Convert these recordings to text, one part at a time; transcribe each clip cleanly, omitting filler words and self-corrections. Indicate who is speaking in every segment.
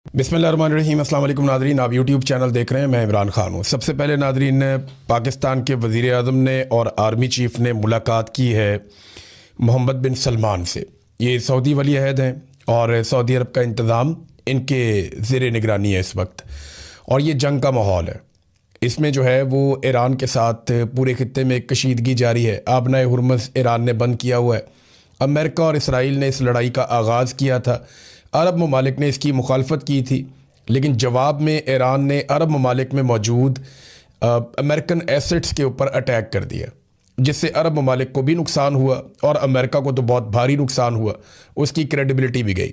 Speaker 1: बिस्मिल्लाहिर्रहमानिर्रहीम। अस्सलाम वालेकुम नादरीन, आप यूट्यूब चैनल देख रहे हैं। मैं इमरान खान हूँ। सबसे पहले नादरीन, पाकिस्तान के वज़ीर आज़म ने और आर्मी चीफ़ ने मुलाकात की है मोहम्मद बिन सलमान से। ये सऊदी वली अहद हैं और सऊदी अरब का इंतज़ाम इनके ज़ेर निगरानी है इस वक्त, और ये जंग का माहौल है। इसमें जो है वो ईरान के साथ पूरे खित्ते में एक कशीदगी जारी है। आबनाए हुर्मुज़ ईरान ने बंद किया हुआ है। अमेरिका और इसराइल ने इस लड़ाई का आगाज़ किया था। अरब ममालिक ने इसकी मुखालफत की थी, लेकिन जवाब में ईरान ने अरब ममालिक में मौजूद अमेरिकन एसेट्स के ऊपर अटैक कर दिया, जिससे अरब ममालिक को भी नुकसान हुआ और अमेरिका को तो बहुत भारी नुकसान हुआ, उसकी क्रेडिबिलिटी भी गई।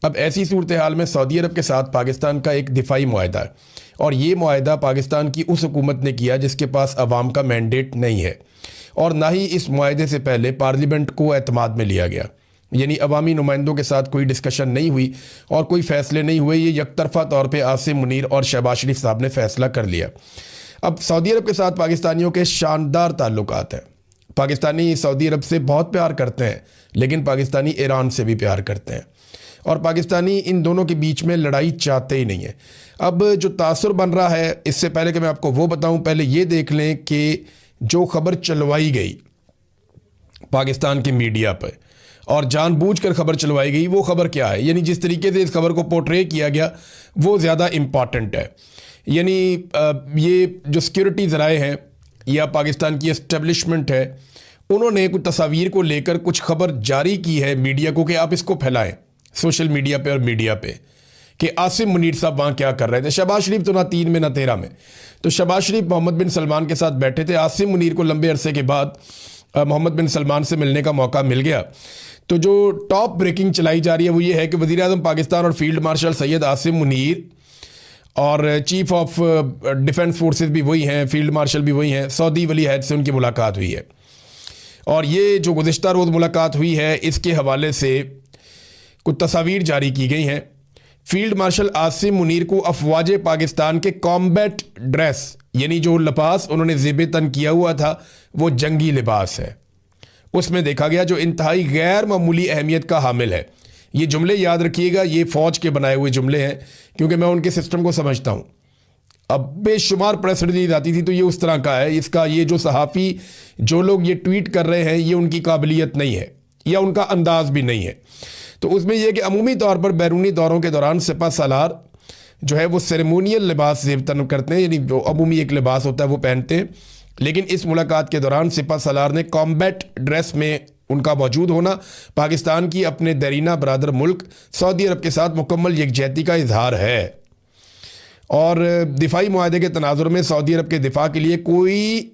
Speaker 1: अब ऐसी सूरत हाल में सऊदी अरब के साथ पाकिस्तान का एक दिफाई मुआहदा है, और ये मुआहदा पाकिस्तान की उस हुकूमत ने किया जिसके पास अवाम का मैंडेट नहीं है, और ना ही इस मुआहदे से पहले पार्लियामेंट को एतमाद में लिया गया। यानी अवामी नुमाइंदों के साथ कोई डिस्कशन नहीं हुई और कोई फ़ैसले नहीं हुए। ये यकतरफ़ा तौर पे आसिम मुनीर और शहबाज शरीफ साहब ने फ़ैसला कर लिया। अब सऊदी अरब के साथ पाकिस्तानियों के शानदार ताल्लुकात हैं। पाकिस्तानी सऊदी अरब से बहुत प्यार करते हैं, लेकिन पाकिस्तानी ईरान से भी प्यार करते हैं, और पाकिस्तानी इन दोनों के बीच में लड़ाई चाहते ही नहीं है। अब जो तासुर बन रहा है, इससे पहले कि मैं आपको वो बताऊँ, पहले ये देख लें कि जो खबर चलवाई गई पाकिस्तान के मीडिया पर और जानबूझकर खबर चलवाई गई, वो खबर क्या है। यानी जिस तरीके से इस खबर को पोर्ट्रे किया गया वो ज़्यादा इम्पॉर्टेंट है। यानी ये जो सिक्योरिटी ज़राए हैं या पाकिस्तान की एस्टेब्लिशमेंट है, उन्होंने कुछ तस्वीर को लेकर कुछ खबर जारी की है मीडिया को कि आप इसको फैलाएं सोशल मीडिया पे और मीडिया पे, कि आसिम मुनीर साहब वहाँ क्या कर रहे थे। शहबाज शरीफ तो ना 3 में ना 13 में। तो शहबाज शरीफ मोहम्मद बिन सलमान के साथ बैठे थे। आसिम मुनीर को लंबे अरसे के बाद मोहम्मद बिन सलमान से मिलने का मौका मिल गया। तो जो टॉप ब्रेकिंग चलाई जा रही है वो ये है कि वज़ीर आज़म पाकिस्तान और फील्ड मार्शल सैयद आसिम मुनीर और चीफ ऑफ डिफेंस फोर्सेस भी वही हैं, फील्ड मार्शल भी वही हैं, सऊदी वली अहद से उनकी मुलाकात हुई है। और ये जो गुज़िश्ता रोज़ मुलाकात हुई है, इसके हवाले से कुछ तस्वीर जारी की गई हैं। फील्ड मार्शल आसिम मुनीर को अफवाज पाकिस्तान के कॉम्बैट ड्रेस, यानी जो लिबास उन्होंने ज़ेब तन किया हुआ था वो जंगी लिबास है, उसमें देखा गया, जो इंतहाई गैर मामूली अहमियत का हामिल है। ये जुमले याद रखिएगा, ये फ़ौज के बनाए हुए जुमले हैं, क्योंकि मैं उनके सिस्टम को समझता हूँ। अब बेशुमार प्रेस रिलीज आती थी तो ये उस तरह का है। इसका ये जो सहाफ़ी जो लोग ये ट्वीट कर रहे हैं, ये उनकी काबिलियत नहीं है या उनका अंदाज भी नहीं है। तो उसमें यह कि अमूमी तौर पर बैरूनी दौरों के दौरान सिपा सालार जो है वो सेरेमोनियल लिबास ज़ेब तन करते हैं, यानी जो अमूमी एक लिबास होता है वो पहनते हैं। लेकिन इस मुलाकात के दौरान सिपा सालार ने कॉम्बैट ड्रेस में उनका मौजूद होना पाकिस्तान की अपने दरीना बरादर मुल्क सऊदी अरब के साथ मुकम्मल यकजहती का इजहार है, और दिफाई मुआहदे के तनाजुर में सऊदी अरब के दिफा के लिए कोई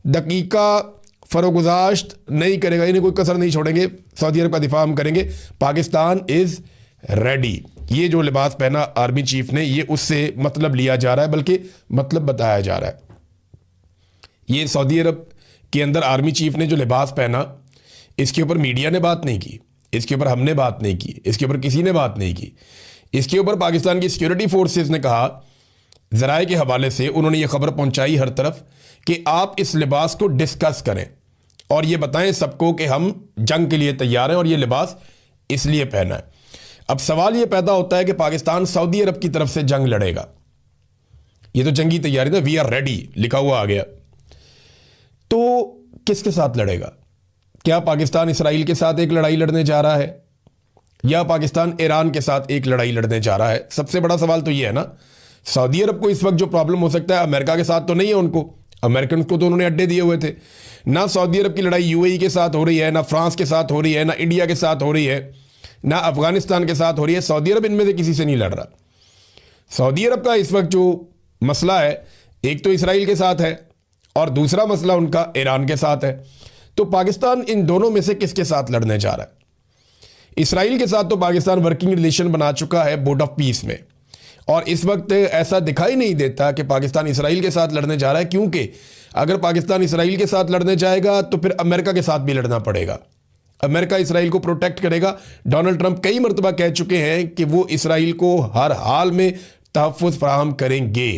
Speaker 1: दकीका फरोगुजाश्त नहीं करेगा, यानी कोई कसर नहीं छोड़ेंगे। सऊदी अरब का दिफा हम करेंगे। Pakistan is ready. ये जो लिबास पहना आर्मी चीफ ने, ये उससे मतलब लिया जा रहा है, बल्कि मतलब बताया जा रहा है। ये सऊदी अरब के अंदर आर्मी चीफ ने जो लिबास पहना, इसके ऊपर मीडिया ने बात नहीं की, इसके ऊपर हमने बात नहीं की, इसके ऊपर किसी ने बात नहीं की। इसके ऊपर पाकिस्तान की सिक्योरिटी फोर्सेस ने कहा, ज़राए के हवाले से उन्होंने ये खबर पहुंचाई हर तरफ कि आप इस लिबास को डिस्कस करें और ये बताएं सबको कि हम जंग के लिए तैयार हैं और ये लिबास इसलिए पहना है। अब सवाल ये पैदा होता है कि पाकिस्तान सऊदी अरब की तरफ से जंग लड़ेगा, ये तो जंगी तैयारी था, वी आर रेडी लिखा हुआ आ गया, तो किसके साथ लड़ेगा? क्या पाकिस्तान इसराइल के साथ एक लड़ाई लड़ने जा रहा है, या पाकिस्तान ईरान के साथ एक लड़ाई लड़ने जा रहा है? सबसे बड़ा सवाल तो ये है ना। सऊदी अरब को इस वक्त जो प्रॉब्लम हो सकता है, अमेरिका के साथ तो नहीं है। उनको अमेरिकन को तो उन्होंने अड्डे दिए हुए थे। ना सऊदी अरब की लड़ाई यूएई के साथ हो रही है, ना फ्रांस के साथ हो रही है, ना इंडिया के साथ हो रही है, ना अफगानिस्तान के साथ हो रही है। सऊदी अरब इनमें से किसी से नहीं लड़ रहा। सऊदी अरब का इस वक्त जो मसला है, एक तो इसराइल के साथ है और दूसरा मसला उनका ईरान के साथ है। तो पाकिस्तान इन दोनों में से किसके साथ लड़ने जा रहा है? इसराइल के साथ तो पाकिस्तान वर्किंग रिलेशन बना चुका है बोर्ड ऑफ पीस में, और इस वक्त ऐसा दिखाई नहीं देता कि पाकिस्तान इसराइल के साथ लड़ने जा रहा है, क्योंकि अगर पाकिस्तान इसराइल के साथ लड़ने जाएगा तो फिर अमेरिका के साथ भी लड़ना पड़ेगा। अमेरिका इसराइल को प्रोटेक्ट करेगा। डोनाल्ड ट्रंप कई मरतबा कह चुके हैं कि वो इसराइल को हर हाल में तहफ़्फ़ुज़ फराहम करेंगे।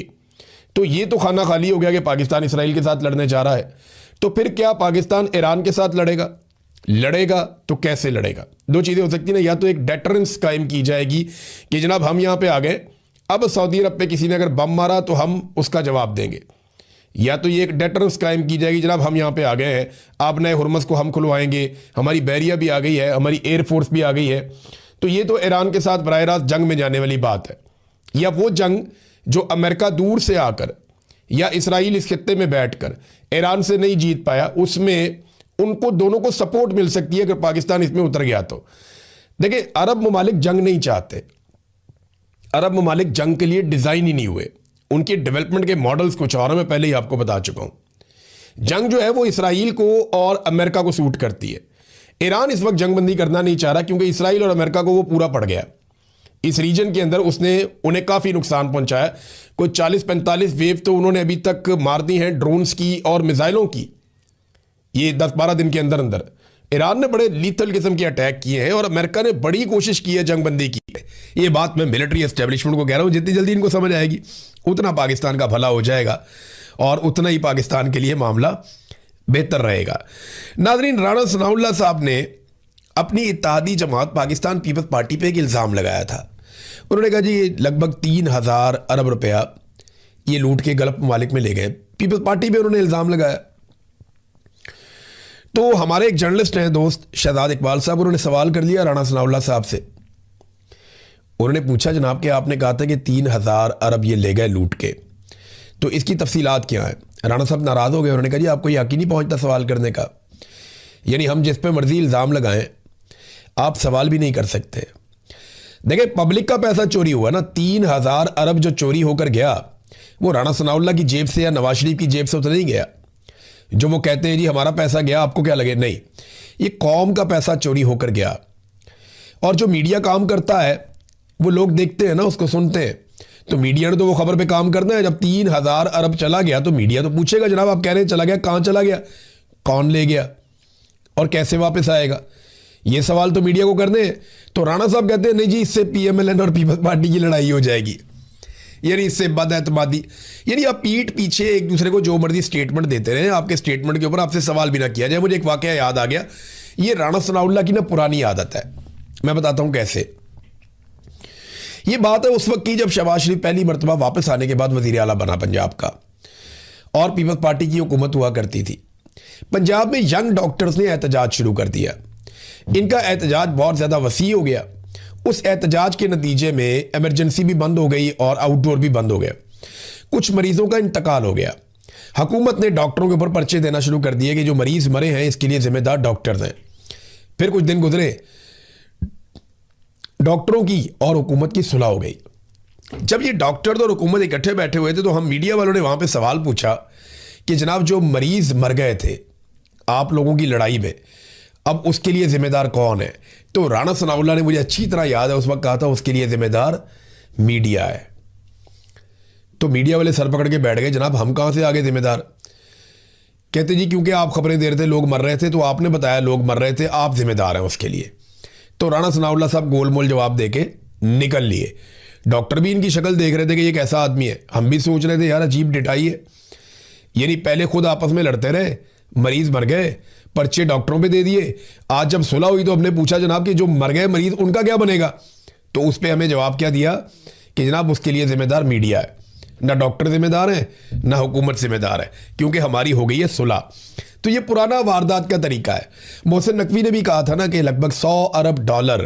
Speaker 1: तो ये तो खाना खाली हो गया कि पाकिस्तान इसराइल के साथ लड़ने जा रहा है। तो फिर क्या पाकिस्तान ईरान के साथ लड़ेगा? लड़ेगा तो कैसे लड़ेगा? दो चीज़ें हो सकती हैं ना, या तो एक डेटरेंस कायम की जाएगी कि जनाब हम यहाँ पे आ गए अब सऊदी अरब पे किसी ने अगर बम मारा तो हम उसका जवाब देंगे, या तो ये एक डेटरेंस कायम की जाएगी, जनाब हम यहाँ पे आ गए हैं, आप नए हुरमस को हम खुलवाएंगे, हमारी बैरिया भी आ गई है, हमारी एयरफोर्स भी आ गई है। तो ये तो ईरान के साथ बराह रास्त जंग में जाने वाली बात है, या वो जंग जो अमेरिका दूर से आकर या इसराइल इस खित्ते में बैठकर ईरान से नहीं जीत पाया, उसमें उनको दोनों को सपोर्ट मिल सकती है अगर पाकिस्तान इसमें उतर गया तो। देखिए, अरब ममालिक जंग नहीं चाहते, अरब ममालिक जंग के लिए डिज़ाइन ही नहीं हुए, उनके डेवलपमेंट के मॉडल्स कुछ और हैं, मैं पहले ही आपको बता चुका हूं। जंग जो है वो इसराइल को और अमेरिका को सूट करती है। ईरान इस वक्त जंगबंदी करना नहीं चाह रहा क्योंकि इसराइल और अमेरिका को वो पूरा पड़ गया इस रीजन के अंदर, उसने उन्हें काफ़ी नुकसान पहुंचाया। कोई 40-45 वेव तो उन्होंने अभी तक मार दी हैं ड्रोन्स की और मिसाइलों की, ये 10-12 दिन के अंदर अंदर। ईरान ने बड़े लीथल किस्म के अटैक किए हैं और अमेरिका ने बड़ी कोशिश की है जंगबंदी की है। ये बात मैं मिलिट्री एस्टेब्लिशमेंट को कह रहा हूं, जितनी जल्दी इनको समझ आएगी उतना पाकिस्तान का भला हो जाएगा और उतना ही पाकिस्तान के लिए मामला बेहतर रहेगा। नाज़रीन, राणा सनाउल्लाह साहब ने अपनी इत्तेहादी जमात पाकिस्तान पीपल्स पार्टी पे एक इल्ज़ाम लगाया था। उन्होंने कहा जी ये लगभग 3000 अरब रुपया ये लूट के गल्फ ममालिक में ले गए, पीपल्स पार्टी पे उन्होंने इल्ज़ाम लगाया। तो हमारे एक जर्नलिस्ट हैं दोस्त शहजाद इकबाल साहब, उन्होंने सवाल कर लिया राणा सनाउल्लाह साहब से। उन्होंने पूछा जनाब कि आपने कहा था कि 3000 अरब ये ले गए लूट के, तो इसकी तफसीलात क्या है? राणा साहब नाराज़ हो गए, उन्होंने कहा जी आपको यकीन नहीं पहुंचता सवाल करने का, यानी हम जिस पे मर्जी इल्ज़ाम लगाएं आप सवाल भी नहीं कर सकते। देखिए, पब्लिक का पैसा चोरी हुआ ना, 3000 अरब जो चोरी होकर गया वो राणा सनाउल्लाह की जेब से या नवाज शरीफ की जेब से तो नहीं गया। जो वो कहते हैं जी हमारा पैसा गया, आपको क्या लगे, नहीं, ये कौम का पैसा चोरी होकर गया। और जो मीडिया काम करता है वो लोग देखते हैं ना, उसको सुनते हैं, तो मीडिया ने तो वो खबर पे काम करना है। जब 3000 अरब चला गया तो मीडिया तो पूछेगा जनाब आप कह रहे हैं चला गया, कहाँ चला गया, कौन ले गया और कैसे वापस आएगा, ये सवाल तो मीडिया को करने हैं। तो राणा साहब कहते हैं नहीं जी इससे पीएमएलएन और पीपल्स पार्टी की लड़ाई हो जाएगी, यानी इससे बदएतमादी, यानी आप पीठ पीछे एक दूसरे को जो मर्जी स्टेटमेंट देते रहे, आपके स्टेटमेंट के ऊपर आपसे सवाल भी ना किया जाए। मुझे एक वाकया याद आ गया, ये राणा सनाउल्लाह की ना पुरानी आदत है, मैं बताता हूं कैसे। ये बात है उस वक्त की जब शहबाज शरीफ पहली मरतबा वापस आने के बाद वजीर आला बना पंजाब का और पीपल्स पार्टी की हुकूमत हुआ करती थी। पंजाब में यंग डॉक्टर्स ने एहतजाज शुरू कर दिया, इनका एहतजाज बहुत ज़्यादा वसी हो गया। उस एहतजाज के नतीजे में इमरजेंसी भी बंद हो गई और आउटडोर भी बंद हो गया, कुछ मरीजों का इंतकाल हो गया। हुकूमत ने डॉक्टरों के ऊपर पर्चे देना शुरू कर दिए कि जो मरीज मरे हैं इसके लिए जिम्मेदार डॉक्टर्स हैं। फिर कुछ दिन गुजरे, डॉक्टरों की और हुकूमत की सुलह हो गई। जब ये डॉक्टर और हुकूमत इकट्ठे बैठे हुए थे तो हम मीडिया वालों ने वहां पे सवाल पूछा कि जनाब जो मरीज मर गए थे आप लोगों की लड़ाई में, अब उसके लिए जिम्मेदार कौन है? तो राणा सनाउल्लाह ने, मुझे अच्छी तरह याद है, उस वक्त कहा था उसके लिए जिम्मेदार मीडिया है। तो मीडिया वाले सर पकड़ के बैठ गए, जनाब हम कहां से आगे जिम्मेदार? कहते जी क्योंकि आप खबरें दे रहे थे लोग मर रहे थे, तो आपने बताया लोग मर रहे थे, आप जिम्मेदार हैं उसके लिए। तो राणा सनाउल्लाह साहब गोलमोल जवाब देके निकल लिए। डॉक्टर भी इनकी शक्ल देख रहे थे कि ये कैसा आदमी है, हम भी सोच रहे थे यार अजीब डिटाई है। यानी पहले खुद आपस में लड़ते रहे, मरीज मर गए, पर्चे डॉक्टरों पे दे दिए। आज जब सुलह हुई तो हमने पूछा जनाब कि जो मर गए मरीज उनका क्या बनेगा? तो उस पर हमें जवाब क्या दिया कि जनाब उसके लिए जिम्मेदार मीडिया है, ना डॉक्टर जिम्मेदार है ना हुकूमत जिम्मेदार है, क्योंकि हमारी हो गई है सुलह। तो ये पुराना वारदात का तरीका है। मोहसिन नकवी ने भी कहा था ना कि लगभग 100 अरब डॉलर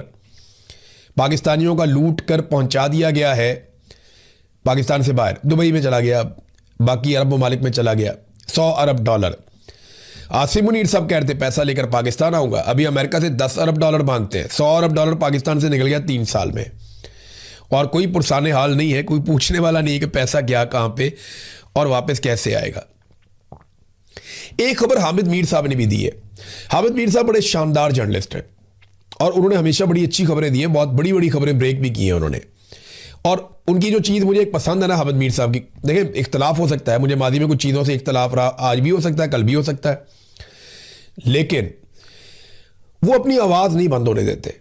Speaker 1: पाकिस्तानियों का लूट कर पहुंचा दिया गया है पाकिस्तान से बाहर, दुबई में चला गया, बाकी अरब ममालिक में चला गया 100 अरब डॉलर। आसिम मुनीर साहब कह रहे थे पैसा लेकर पाकिस्तान आऊंगा, अभी अमेरिका से 10 अरब डॉलर मांगते हैं। 100 अरब डॉलर पाकिस्तान से निकल गया 3 साल में, और कोई पुरसाने हाल नहीं है, कोई पूछने वाला नहीं है कि पैसा क्या कहां पे और वापस कैसे आएगा। एक खबर हामिद मीर साहब ने भी दी है। हामिद मीर साहब बड़े शानदार जर्नलिस्ट हैं और उन्होंने हमेशा बड़ी अच्छी खबरें दी हैं, बहुत बड़ी बड़ी खबरें ब्रेक भी की हैं उन्होंने। और उनकी जो चीज़ मुझे एक पसंद है ना हामिद मीर साहब की, देखिए इख्तलाफ हो सकता है, मुझे माजी में कुछ चीज़ों से इख्तलाफ रहा, आज भी हो सकता है, कल भी हो सकता है, लेकिन वो अपनी आवाज़ नहीं बंद होने देते।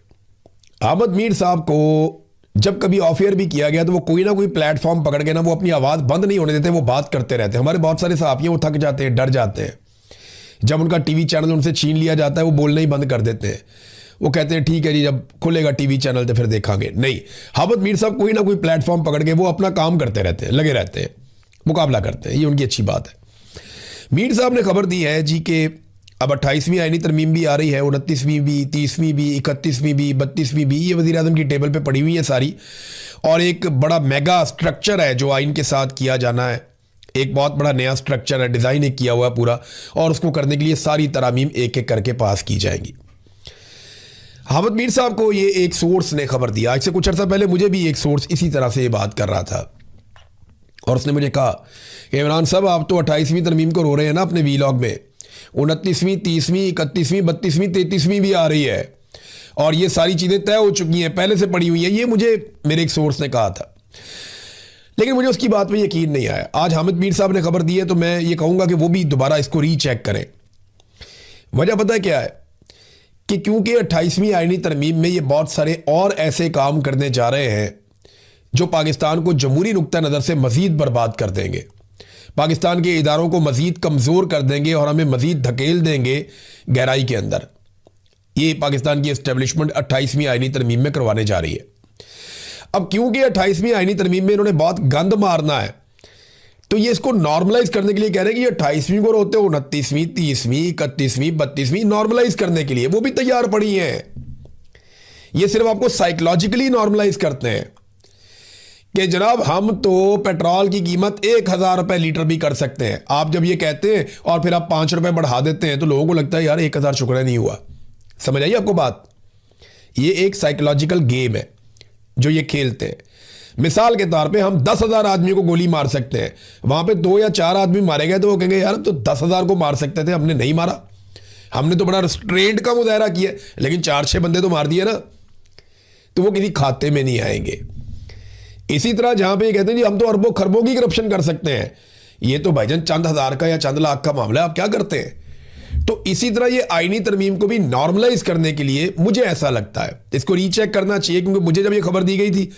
Speaker 1: हामिद मीर साहब को जब कभी ऑफ एयर भी किया गया तो वो कोई ना कोई प्लेटफॉर्म पकड़ के ना वो अपनी आवाज़ बंद नहीं होने देते, वो बात करते रहते हैं। हमारे बहुत सारे सहाफ़ी वो थक जाते हैं, डर जाते हैं, जब उनका टीवी चैनल उनसे छीन लिया जाता है वो बोलना ही बंद कर देते हैं। वो कहते हैं ठीक है जी, जब खुलेगा टीवी चैनल तो फिर देखेंगे। नहीं, हामिद मीर साहब कोई ना कोई प्लेटफॉर्म पकड़ के वो अपना काम करते रहते हैं, लगे रहते हैं, मुकाबला करते हैं, ये उनकी अच्छी बात है। मीर साहब ने खबर दी है जी कि अब 28वीं आईनी तरमीम भी आ रही है, 29वीं भी, 30वीं भी, 31वीं भी, 32वीं भी, ये वज़ीर आज़म की टेबल पे पड़ी हुई है सारी। और एक बड़ा मेगा स्ट्रक्चर है जो आइन के साथ किया जाना है, एक बहुत बड़ा नया स्ट्रक्चर है, डिज़ाइन एक किया हुआ है पूरा, और उसको करने के लिए सारी तरामीम एक एक करके पास की जाएंगी। हामिद मीर साहब को ये एक सोर्स ने खबर दिया, आज से कुछ अर्सा पहले मुझे भी एक सोर्स इसी तरह से ये बात कर रहा था, और उसने मुझे कहा कि इमरान साहब आप तो 28वीं तरमीम को रो रहे हैं ना अपने वीलॉग में, 29वीं, 30वीं, 31वीं, 32वीं, 33वीं भी आ रही है, और ये सारी चीज़ें तय हो चुकी हैं, पहले से पड़ी हुई हैं। ये मुझे मेरे एक सोर्स ने कहा था, लेकिन मुझे उसकी बात पे यकीन नहीं आया। आज हामिद मीर साहब ने खबर दी है तो मैं ये कहूँगा कि वो भी दोबारा इसको रीचेक करें। वजह पता है क्या है कि क्योंकि 28वीं आईनी तरमीम में ये बहुत सारे और ऐसे काम करने जा रहे हैं जो पाकिस्तान को जमहूरी नुक्ता नज़र से मज़ीद बर्बाद कर देंगे, पाकिस्तान के इदारों को मज़ीद कमज़ोर कर देंगे और हमें मज़ीद धकेल देंगे गहराई के अंदर। ये पाकिस्तान की इस्टेब्लिशमेंट 28वीं आईनी तरमीम में करवाने जा रही है। अब क्योंकि 28वीं आईनी तरमीम में इन्होंने बहुत गंद मारना है, तो ये इसको नॉर्मलाइज करने के लिए कह रहे हैं कि ये 28वीं को रोते हो, 29वीं, 30वीं, 31वीं, 32वीं नॉर्मलाइज करने के लिए वो भी तैयार पड़ी हैं। ये सिर्फ आपको साइकोलॉजिकली नॉर्मलाइज करते हैं कि जनाब हम तो पेट्रोल की कीमत 1000 रुपये लीटर भी कर सकते हैं। आप जब ये कहते हैं और फिर आप 5 रुपये बढ़ा देते हैं तो लोगों को लगता है यार 1000 शुक्र नहीं हुआ। समझ आइए आपको बात? ये एक साइकोलॉजिकल गेम है जो ये खेलते हैं। मिसाल के तौर पे हम 10,000 आदमी को गोली मार सकते हैं, वहां पे 2 या 4 आदमी मारे गए तो वो कहेंगे यार तो 10,000 को मार सकते थे, हमने नहीं मारा, हमने तो बड़ा रिस्ट्रेंट का मुजाहरा किया, लेकिन 4-6 बंदे तो मार दिए ना, तो वो किसी खाते में नहीं आएंगे। इसी तरह जहां पे ये कहते हैं जी हम तो अरबों खरबों की करप्शन कर सकते हैं, ये तो भाईजान चंद हज़ार का या चंद लाख का मामला है, आप क्या करते हैं? तो इसी तरह ये आईनी तरमीम को भी नॉर्मलाइज करने के लिए मुझे ऐसा लगता है इसको रीचेक करना चाहिए, क्योंकि मुझे जब ये खबर दी गई थी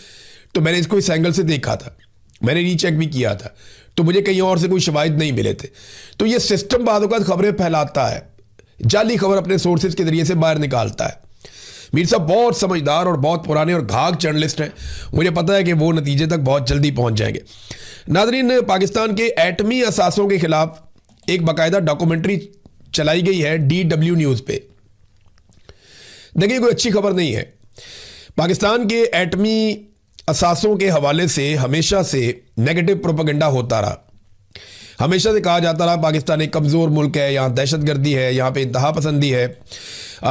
Speaker 1: तो मैंने इसको इस एंगल से देखा था, मैंने रीचेक भी किया था, तो मुझे कहीं और से कोई शवाहिद नहीं मिले थे। तो ये सिस्टम बाद वक़्त खबरें फैलाता है, जाली खबर अपने सोर्सेज के जरिए से बाहर निकालता है। मीर साहब बहुत समझदार और बहुत पुराने और घाघ जर्नलिस्ट हैं, मुझे पता है कि वो नतीजे तक बहुत जल्दी पहुंच जाएंगे। नाज़रीन, पाकिस्तान के एटमी असासों के खिलाफ एक बाकायदा डॉक्यूमेंट्री चलाई गई है DW न्यूज़ पे। देखिए कोई अच्छी खबर नहीं है। पाकिस्तान के एटमी असासों के हवाले से हमेशा से नेगेटिव प्रोपेगेंडा होता रहा, हमेशा से कहा जाता रहा पाकिस्तान एक कमज़ोर मुल्क है, यहाँ दहशतगर्दी है, यहाँ पे इंतहा पसंदी है,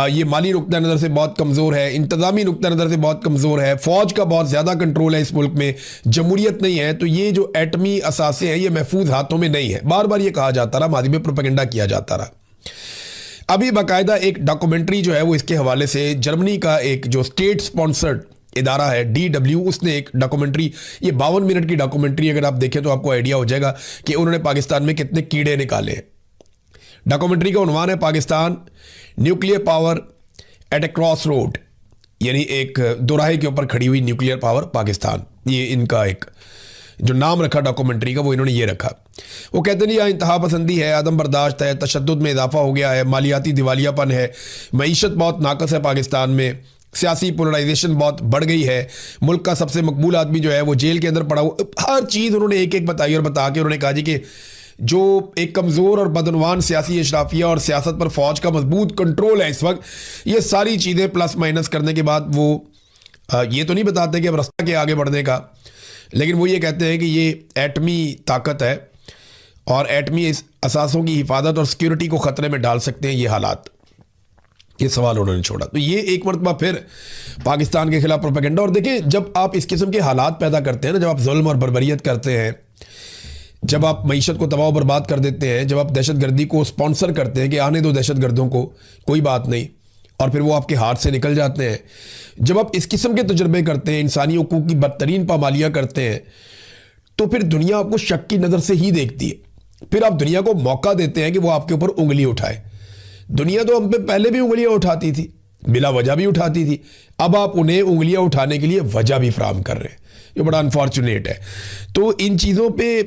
Speaker 1: ये माली नुक्ता नज़र से बहुत कमज़ोर है, इंतज़ामी नुक्ता नज़र से बहुत कमज़ोर है, फ़ौज का बहुत ज़्यादा कंट्रोल है इस मुल्क में, जमहूरियत नहीं है, तो ये जो एटमी असासे हैं ये महफूज हाथों में नहीं है। बार बार ये कहा जाता रहा, मादी में प्रोपेगेंडा किया जाता रहा। अभी बाकायदा एक डॉक्यूमेंट्री जो है वो इसके हवाले से जर्मनी का एक जो स्टेट स्पॉन्सर्ड इदारा है DW, उसने एक डॉक्यूमेंट्री, ये 52 मिनट की डॉक्यूमेंट्री, अगर आप देखें तो आपको आइडिया हो जाएगा कि उन्होंने पाकिस्तान में कितने कीड़े निकाले हैं। डॉक्यूमेंट्री का उन्वान है पाकिस्तान न्यूक्लियर पावर एट ए क्रॉस रोड, यानी एक दोराहे के ऊपर खड़ी हुई न्यूक्लियर पावर पाकिस्तान, ये इनका एक जो नाम रखा डॉक्यूमेंट्री का वो इन्होंने ये रखा। वो कहते नहीं यहाँ इंतहा पसंदी है, आदम बर्दाश्त है, तशद्दुद में इजाफा हो गया है, मालियाती दिवालियापन है, मईशत बहुत नाकस है पाकिस्तान में, सियासी पोलराइजेशन बहुत बढ़ गई है, मुल्क का सबसे मकबूल आदमी जो है वो जेल के अंदर पड़ा हुआ, हर चीज़ उन्होंने एक एक बताई और बता के उन्होंने कहा जी कि जो एक कमज़ोर और बदनवान सियासी इशराफिया और सियासत पर फ़ौज का मजबूत कंट्रोल है इस वक्त, ये सारी चीज़ें प्लस माइनस करने के बाद वो ये तो नहीं बताते कि अब रास्ता के आगे बढ़ने का, लेकिन वो ये कहते हैं कि ये एटमी ताकत है और एटमी असासों की हिफाजत और सिक्योरिटी को ख़तरे में डाल सकते हैं ये हालात। ये सवाल उन्होंने छोड़ा, तो ये एक मरतबा फिर पाकिस्तान के खिलाफ प्रोपेगेंडा। और देखिए जब आप इस किस्म के हालात पैदा करते हैं ना, जब आप जुल्म और बर्बरियत करते हैं, जब आप मईशत को तबाह बर्बाद कर देते हैं, जब आप दहशतगर्दी को स्पॉन्सर करते हैं कि आने दो दहशतगर्दों को, कोई बात नहीं, और फिर वो आपके हाथ से निकल जाते हैं, जब आप इस किस्म के तजुर्बे करते हैं, इंसानी हकूक़ की बदतरीन पामालियाँ करते हैं, तो फिर दुनिया आपको शक की नज़र से ही देखती है। फिर आप दुनिया को मौका देते हैं कि वो आपके ऊपर उंगली उठाए। दुनिया तो हम पे पहले भी उंगलियां उठाती थी, बिला वजह भी उठाती थी, अब आप उन्हें उंगलियां उठाने के लिए वजह भी फराहम कर रहे हैं, जो बड़ा अनफॉर्चुनेट है। तो इन चीज़ों पे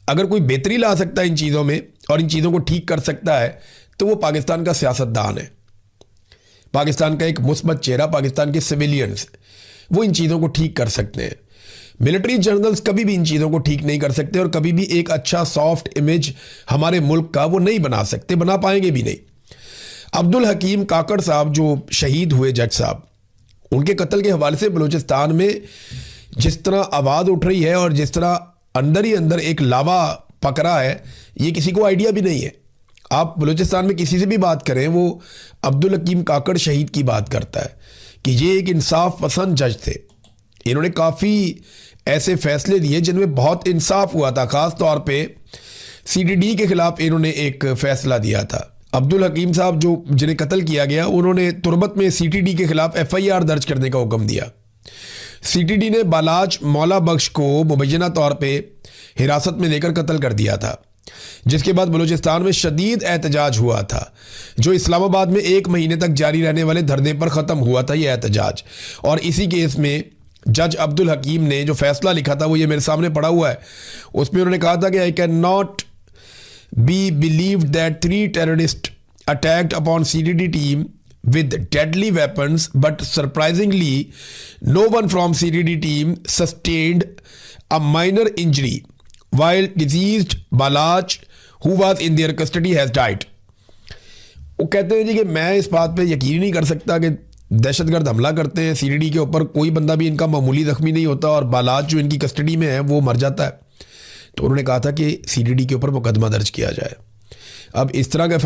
Speaker 1: अगर कोई बेहतरी ला सकता है इन चीज़ों में और इन चीज़ों को ठीक कर सकता है तो वो पाकिस्तान का सियासतदान है, पाकिस्तान का एक मुस्बत चेहरा, पाकिस्तान के सिविलियंस, वो इन चीज़ों को ठीक कर सकते हैं। मिलिट्री जर्नल्स कभी भी इन चीज़ों को ठीक नहीं कर सकते और कभी भी एक अच्छा सॉफ्ट इमेज हमारे मुल्क का वो नहीं बना सकते, बना पाएंगे भी नहीं। अब्दुल हकीम काकड़ साहब जो शहीद हुए, जज साहब, उनके कत्ल के हवाले से बलूचिस्तान में जिस तरह आवाज़ उठ रही है और जिस तरह अंदर ही अंदर एक लावा पक रहा है, ये किसी को आइडिया भी नहीं है। आप बलूचिस्तान में किसी से भी बात करें, वो अब्दुल हकीम काकड़ शहीद की बात करता है कि ये एक इंसाफ पसंद जज थे। इन्होंने काफ़ी ऐसे फैसले दिए जिनमें बहुत इंसाफ हुआ था। ख़ास तौर पे सीडीडी के खिलाफ इन्होंने एक फ़ैसला दिया था। अब्दुल हकीम साहब जो जिन्हें कत्ल किया गया, उन्होंने तुरबत में सीटीडी के खिलाफ एफआईआर दर्ज करने का हुक्म दिया। सीटीडी ने बालाज मौला बख्श को मुबैना तौर पे हिरासत में लेकर कत्ल कर दिया था, जिसके बाद बलूचिस्तान में शदीद एहतजाज हुआ था, जो इस्लामाबाद में 1 महीने तक जारी रहने वाले धरने पर ख़त्म हुआ था ये एहतजाज। और इसी केस में जज अब्दुल हकीम ने जो फैसला लिखा था, वो ये मेरे सामने पड़ा हुआ है। उसमें उन्होंने कहा था कि I can not be believed that 3 terrorists attacked upon CDD team with deadly weapons, but surprisingly no one from CDD team sustained a minor injury, while deceased Balaj who was in their custody has died. वो कहते हैं जी कि मैं इस बात पे यकीन ही नहीं कर सकता कि दहशतगर्द हमला करते हैं सीडीडी के ऊपर, कोई बंदा भी इनका मामूली जख्मी नहीं होता और बालाज जो इनकी कस्टडी में है वो मर जाता है। तो उन्होंने कहा था कि सीडीडी के ऊपर मुकदमा दर्ज किया जाए। अब इस तरह का